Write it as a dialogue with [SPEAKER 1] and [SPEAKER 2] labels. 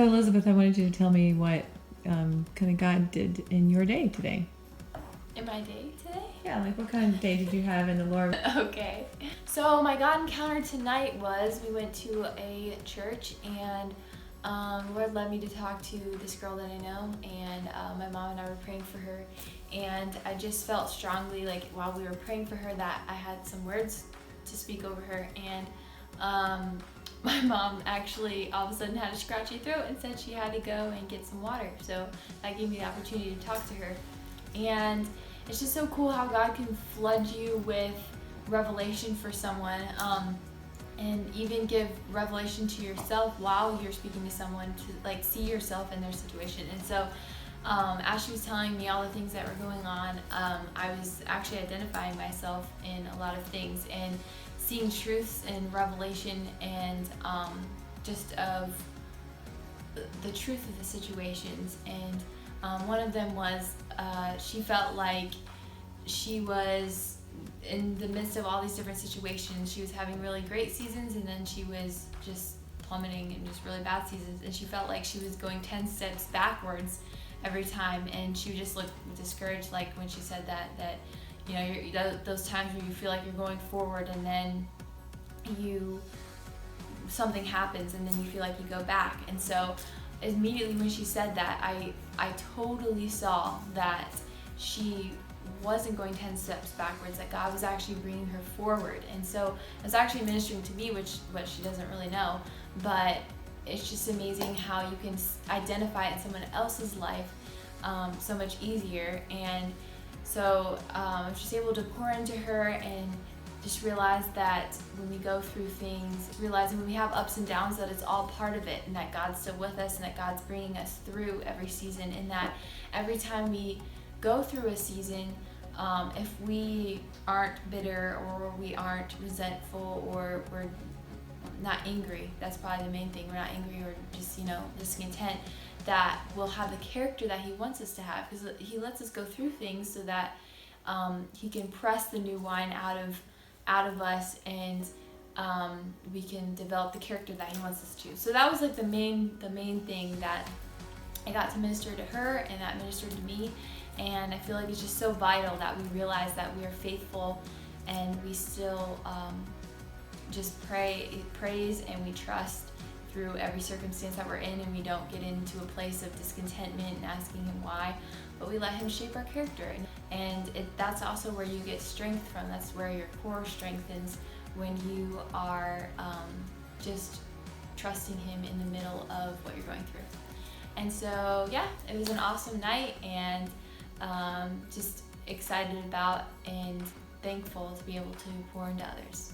[SPEAKER 1] Elizabeth, I wanted you to tell me what kind of God did in your day today.
[SPEAKER 2] In my day today?
[SPEAKER 1] Yeah, like what kind of day did you have in the Lord?
[SPEAKER 2] Okay. So my God encounter tonight was we went to a church and Lord led me to talk to this girl that I know, and my mom and I were praying for her, and I just felt strongly like while we were praying for her that I had some words to speak over her, and my mom actually all of a sudden had a scratchy throat and said she had to go and get some water, so that gave me the opportunity to talk to her. And it's just so cool how God can flood you with revelation for someone, and even give revelation to yourself while you're speaking to someone, to like see yourself in their situation. And so as she was telling me all the things that were going on, I was actually identifying myself in a lot of things and seeing truths and revelation, and just of the truth of the situations. And one of them was she felt like she was in the midst of all these different situations. She was having really great seasons, and then she was just plummeting in just really bad seasons, and she felt like she was going 10 steps backwards every time, and she would just look discouraged, like when she said that you know, those times where you feel like you're going forward and then something happens and then you feel like you go back. And so immediately when she said that, I totally saw that she wasn't going 10 steps backwards, that God was actually bringing her forward. And so it's actually ministering to me, what she doesn't really know, but it's just amazing how you can identify it in someone else's life so much easier. And so I'm just able to pour into her and just realize that when we go through things, realizing when we have ups and downs, that it's all part of it, and that God's still with us, and that God's bringing us through every season, and that every time we go through a season, if we aren't bitter or we aren't resentful or we're not angry, that's probably the main thing, we're not angry or just, discontent, that we'll have the character that He wants us to have, because He lets us go through things so that He can press the new wine out of us, and we can develop the character that He wants us to. So that was like the main thing that I got to minister to her, and that ministered to me. And I feel like it's just so vital that we realize that we are faithful, and we still just praise and we trust through every circumstance that we're in, and we don't get into a place of discontentment and asking Him why, but we let Him shape our character. And that's also where you get strength from. That's where your core strengthens, when you are just trusting Him in the middle of what you're going through. And so, yeah, it was an awesome night, and just excited about and thankful to be able to pour into others.